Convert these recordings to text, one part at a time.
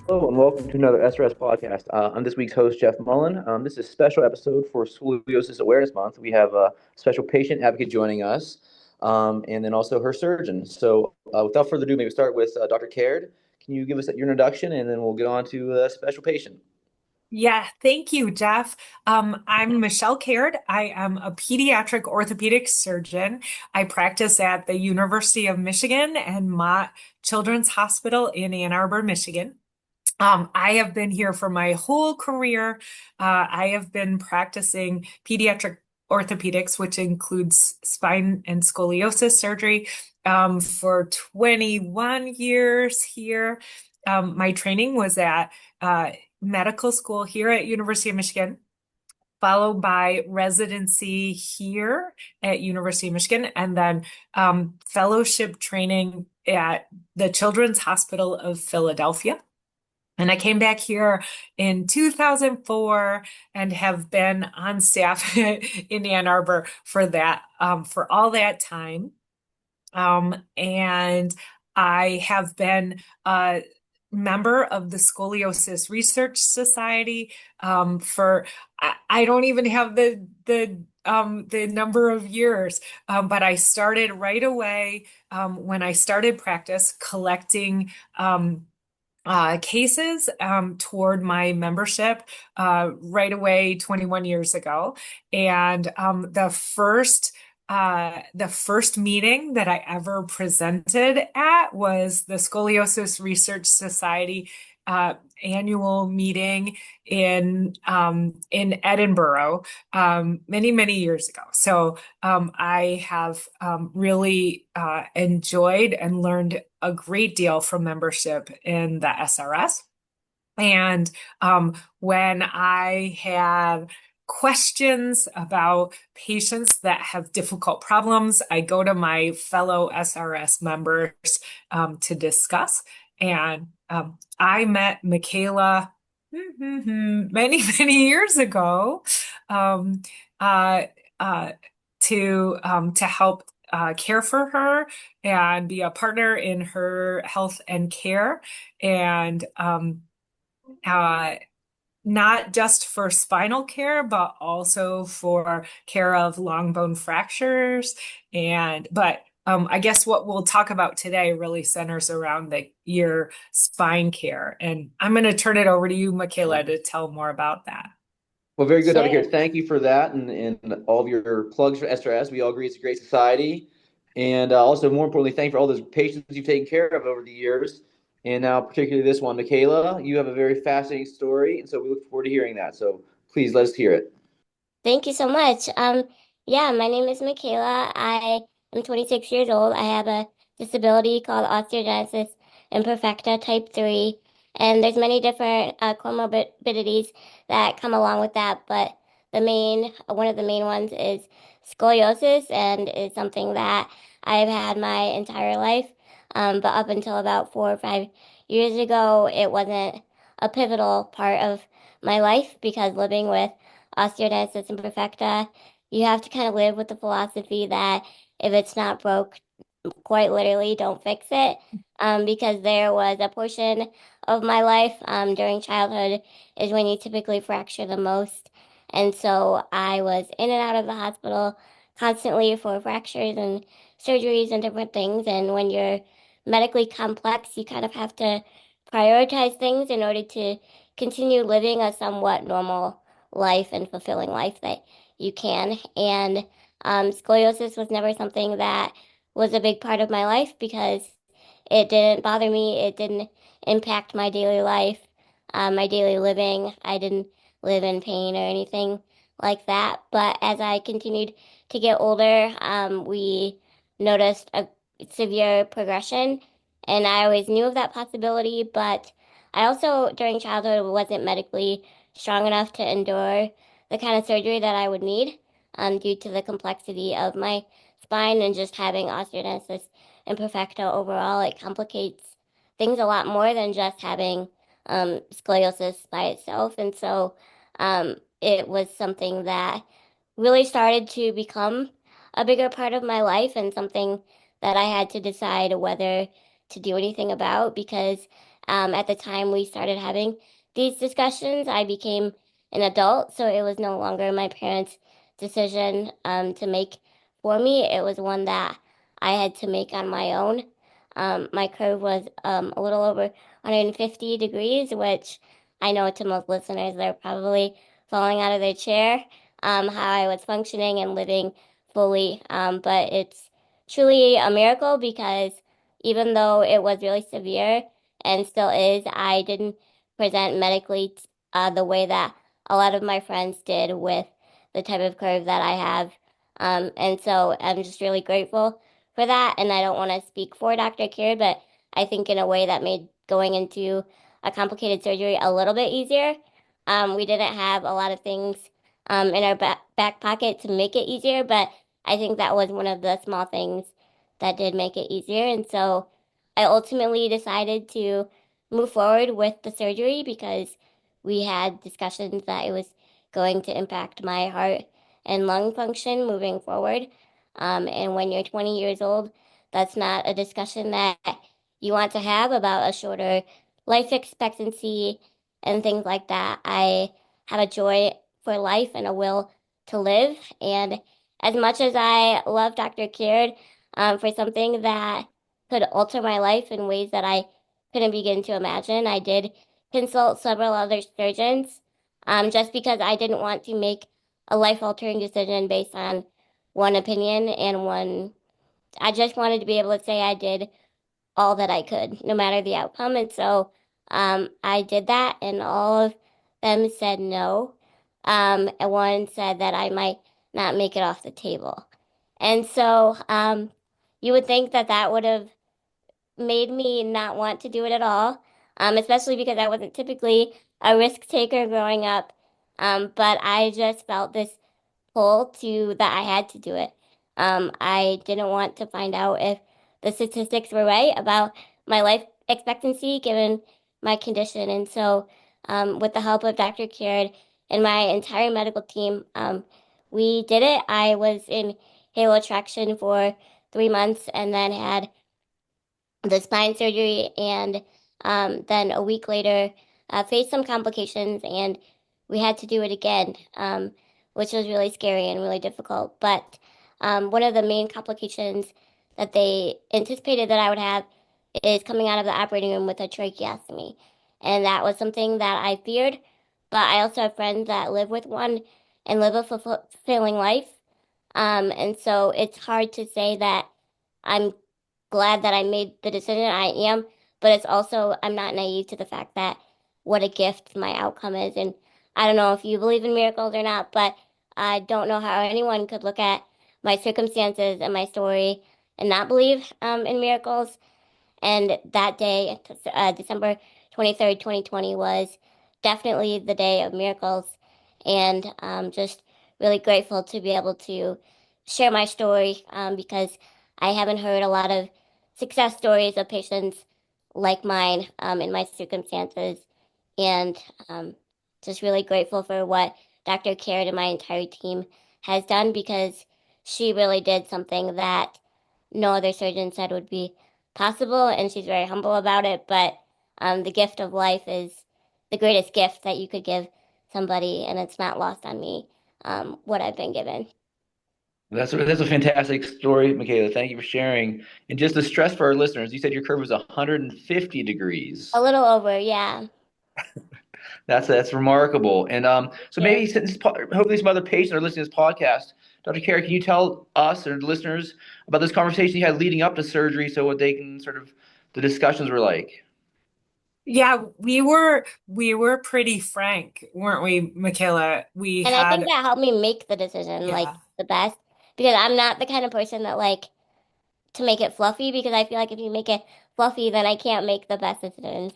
Hello and welcome to another SRS podcast. I'm this week's host, Jeff Mullin. This is a special episode for Scoliosis Awareness Month. We have a special patient advocate joining us, and then also her surgeon. So, without further ado, maybe start with Dr. Caird. Can you give us your introduction, and then we'll get on to the special patient. Yeah, thank you, Jeff. I'm Michelle Caird. I am a pediatric orthopedic surgeon. I practice at the University of Michigan and Mott Children's Hospital in Ann Arbor, Michigan. I have been here for my whole career. I have been practicing pediatric orthopedics, which includes spine and scoliosis surgery, for 21 years here. My training was at medical school here at University of Michigan, followed by residency here at University of Michigan, and then fellowship training at the Children's Hospital of Philadelphia. And I came back here in 2004 and have been on staff in Ann Arbor for for all that time. And I have been a member of the Scoliosis Research Society for I don't even have the number of years, but I started right away when I started practice collecting cases toward my membership right away 21 years ago. And the first meeting that I ever presented at was the Scoliosis Research Society annual meeting in Edinburgh many years ago. So I have really enjoyed and learned a great deal from membership in the SRS. And when I have questions about patients that have difficult problems, I go to my fellow SRS members to discuss. And I met Michaela many years ago um, uh, uh, to help care for her and be a partner in her health and care. And uh, not just for spinal care, but also for care of long bone fractures. But I guess what we'll talk about today really centers around your spine care. And I'm going to turn it over to you, Michaela, to tell more about that. Well, very good, Dr. Sure. Caird. Thank you for that and all of your plugs for SRS. We all agree it's a great society. And also, more importantly, thank you for all those patients you've taken care of over the years. And now, particularly this one, Michaela, you have a very fascinating story. And so we look forward to hearing that. So please let us hear it. Thank you so much. Yeah, my name is Michaela. I am 26 years old. I have a disability called Osteogenesis Imperfecta Type III, and there's many different comorbidities that come along with that, but one of the main ones is scoliosis, and is something that I've had my entire life. But up until about 4 or 5 years ago, it wasn't a pivotal part of my life because living with osteogenesis imperfecta, you have to kind of live with the philosophy that if it's not broke, quite literally, don't fix it. Because there was a portion of my life during childhood is when you typically fracture the most. And so I was in and out of the hospital constantly for fractures and surgeries and different things. And when you're medically complex, you kind of have to prioritize things in order to continue living a somewhat normal life and fulfilling life that you can. And scoliosis was never something that was a big part of my life because it didn't bother me. It didn't impact my daily life, my daily living. I didn't live in pain or anything like that. But as I continued to get older, we noticed a severe progression. And I always knew of that possibility, but I also, during childhood, wasn't medically strong enough to endure the kind of surgery that I would need due to the complexity of my spine and just having osteogenesis imperfecta overall. It complicates things a lot more than just having scoliosis by itself. And so it was something that really started to become a bigger part of my life and something that I had to decide whether to do anything about because At the time we started having these discussions, I became an adult, so it was no longer my parents' decision to make for me. It was one that I had to make on my own. My curve was a little over 150 degrees, which I know to most listeners, they're probably falling out of their chair, how I was functioning and living fully. But it's truly a miracle because even though it was really severe and still is, I didn't present medically the way that a lot of my friends did with the type of curve that I have. And so I'm just really grateful for that. And I don't want to speak for Dr. Caird, but I think in a way that made going into a complicated surgery a little bit easier. We didn't have a lot of things in our back pocket to make it easier, but I think that was one of the small things that did make it easier. And so I ultimately decided to move forward with the surgery because we had discussions that it was going to impact my heart and lung function moving forward. And when you're 20 years old, that's not a discussion that you want to have about a shorter life expectancy and things like that. I have a joy for life and a will to live. And as much as I love Dr. Caird for something that could alter my life in ways that I couldn't begin to imagine, I did consult several other surgeons just because I didn't want to make a life-altering decision based on one opinion and one. I just wanted to be able to say I did all that I could, no matter the outcome. And so I did that, and all of them said no. And one said that I might not make it off the table. And so you would think that that would have made me not want to do it at all, especially because I wasn't typically a risk taker growing up. But I just felt this pull to that I had to do it. I didn't want to find out if the statistics were right about my life expectancy given my condition. And so, with the help of Dr. Caird and my entire medical team, we did it. I was in halo traction for 3 months and then had the spine surgery, and then a week later faced some complications, and we had to do it again, which was really scary and really difficult. But one of the main complications that they anticipated that I would have is coming out of the operating room with a tracheostomy. And that was something that I feared, but I also have friends that live with one and live a fulfilling life. And so it's hard to say that I'm glad that I made the decision I am, but it's also, I'm not naive to the fact that what a gift my outcome is. And I don't know if you believe in miracles or not, but I don't know how anyone could look at my circumstances and my story and not believe in miracles. And that day, December 23rd, 2020, was definitely the day of miracles. And just really grateful to be able to share my story because I haven't heard a lot of success stories of patients like mine in my circumstances. And just really grateful for what Dr. Caird and my entire team has done because she really did something that no other surgeon said would be possible, and she's very humble about it. But the gift of life is the greatest gift that you could give somebody, and it's not lost on me what I've been given. That's a fantastic story, Michaela. Thank you for sharing. And just to stress for our listeners, you said your curve was 150 degrees. A little over, yeah. That's remarkable. And so Yeah. maybe since hopefully some other patients are listening to this podcast, Dr. Caird, can you tell us or the listeners about this conversation you had leading up to surgery, so what they can sort of the discussions were like? Yeah, we were pretty frank, weren't we, Michaela? We And I think had that helped me make the decision like yeah. the best because I'm not the kind of person that like to make it fluffy because I feel like if you make it fluffy, then I can't make the best decisions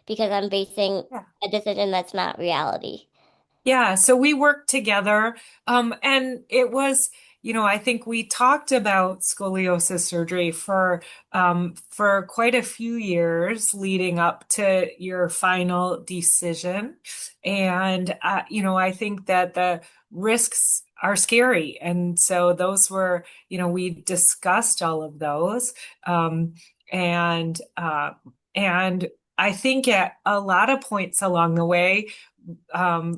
because I'm basing Yeah. a decision that's not reality. Yeah, so we worked together. And it was, I think we talked about scoliosis surgery for quite a few years leading up to your final decision. And I think that the risks are scary. And so those were, we discussed all of those. Um, and I think at a lot of points along the way,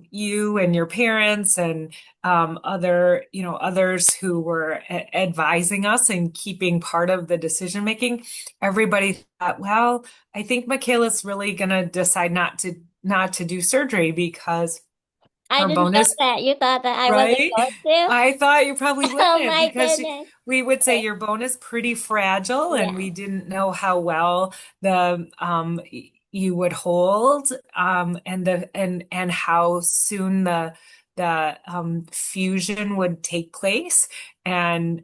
you and your parents and others who were advising us and keeping part of the decision making, everybody thought, well, I think Michaela's really gonna decide not to do surgery because I her didn't bone know is that. You thought that I wasn't right. going to? I thought you probably Oh wouldn't my because goodness. we would say your bone is pretty fragile, and Yeah. we didn't know how well the you would hold, and how soon the fusion would take place, and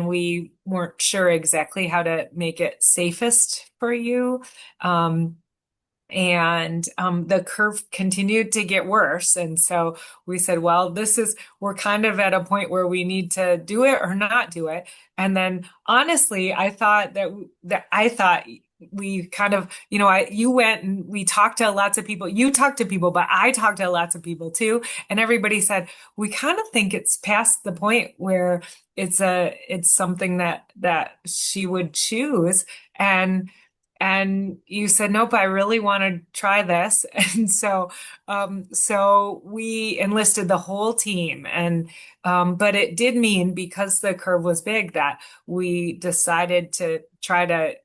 we weren't sure exactly how to make it safest for you. Um, and the curve continued to get worse. And so we said, well, we're kind of at a point where we need to do it or not do it. And then honestly, I thought we kind of, you went and we talked to lots of people. You talked to people, but I talked to lots of people too. And everybody said, we kind of think it's past the point where it's something that she would choose. And you said, nope, I really want to try this. And so we enlisted the whole team. But it did mean, because the curve was big, that we decided to try to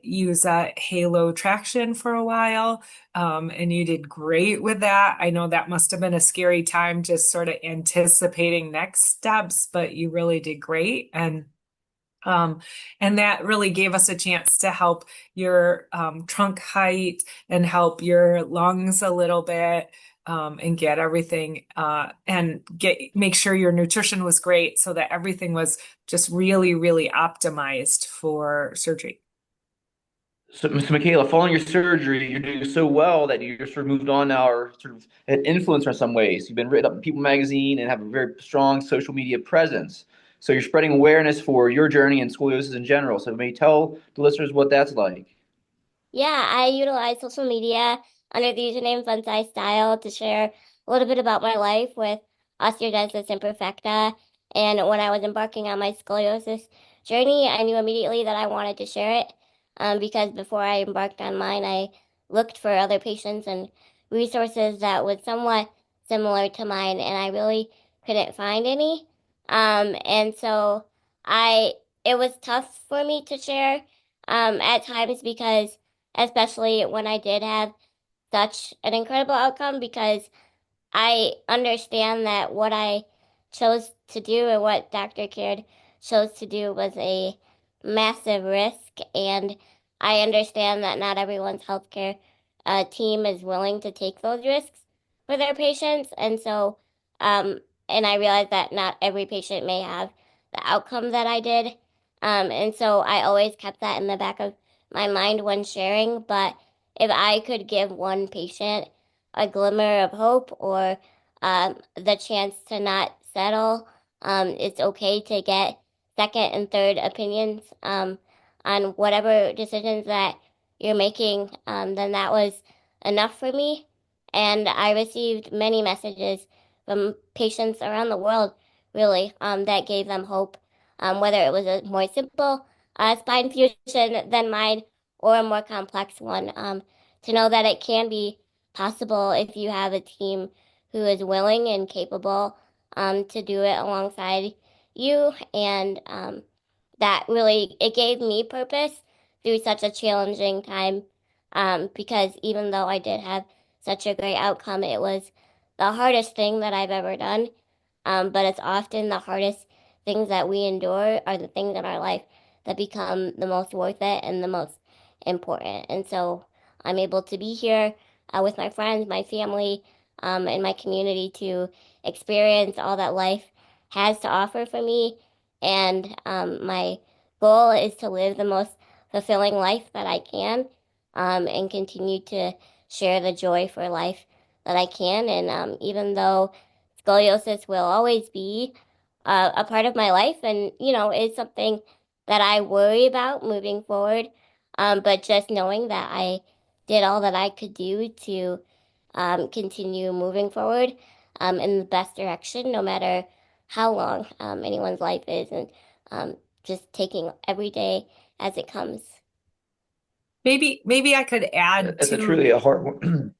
use a halo traction for a while. And you did great with that. I know that must have been a scary time, just sort of anticipating next steps, but you really did great. Um, and that really gave us a chance to help your trunk height and help your lungs a little bit, and get everything and make sure your nutrition was great so that everything was just really, really optimized for surgery. So, Michaela, following your surgery, you're doing so well that you're sort of moved on now, or sort of an influencer in some ways. You've been written up in People magazine and have a very strong social media presence. So you're spreading awareness for your journey and scoliosis in general. So may you tell the listeners what that's like? Yeah, I utilize social media under the username Fun Style to share a little bit about my life with osteogenesis imperfecta. And when I was embarking on my scoliosis journey, I knew immediately that I wanted to share it, because before I embarked on mine, I looked for other patients and resources that was somewhat similar to mine, and I really couldn't find any. And so I it was tough for me to share at times, because especially when I did have such an incredible outcome, because I understand that what I chose to do and what Dr. Caird chose to do was a massive risk. And I understand that not everyone's healthcare team is willing to take those risks for their patients. Um, and I realize that not every patient may have the outcome that I did. And so I always kept that in the back of my mind when sharing. But if I could give one patient a glimmer of hope, or the chance to not settle. It's okay to get second and third opinions on whatever decisions that you're making. Then that was enough for me. And I received many messages from patients around the world, really, that gave them hope, whether it was a more simple spine fusion than mine or a more complex one, to know that it can be possible if you have a team who is willing and capable to do it alongside you. And that really, it gave me purpose through such a challenging time, because even though I did have such a great outcome, it was the hardest thing that I've ever done. But it's often the hardest things that we endure are the things in our life that become the most worth it and the most important. And so I'm able to be here with my friends, my family, and my community to experience all that life has to offer for me. And my goal is to live the most fulfilling life that I can, and continue to share the joy for life that I can. And even though scoliosis will always be a part of my life, and is something that I worry about moving forward, but just knowing that I did all that I could do to continue moving forward in the best direction, no matter how long anyone's life is, and just taking every day as it comes. Maybe I could add That's a to truly a hard.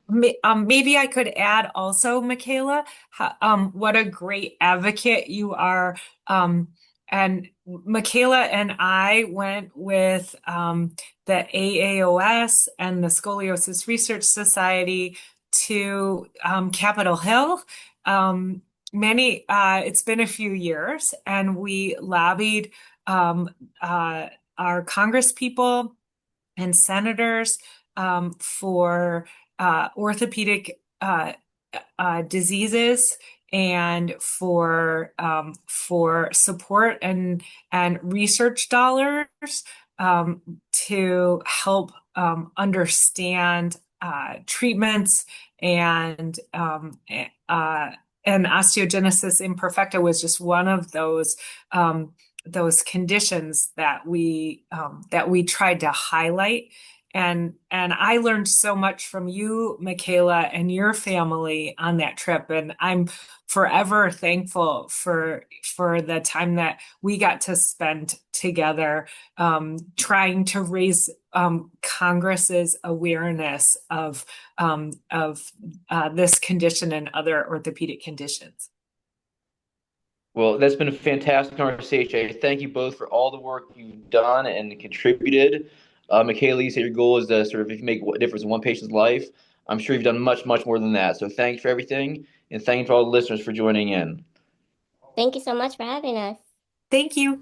Maybe I could add also, Michaela, what a great advocate you are. And Michaela and I went with the AAOS and the Scoliosis Research Society to Capitol Hill. It's been a few years, and we lobbied um, our Congress people and senators for orthopedic diseases and for support and research dollars to help understand treatments and and osteogenesis imperfecta was just one of those conditions that we tried to highlight. And I learned so much from you, Michaela, and your family on that trip. And I'm forever thankful for the time that we got to spend together trying to raise Congress's awareness of this condition and other orthopedic conditions. Well, that's been a fantastic conversation. Thank you both for all the work you've done and contributed. Michaela, you said your goal is to sort of make a difference in one patient's life. I'm sure you've done much, much more than that. So thanks for everything, and thank you to all the listeners for joining in. Thank you so much for having us. Thank you.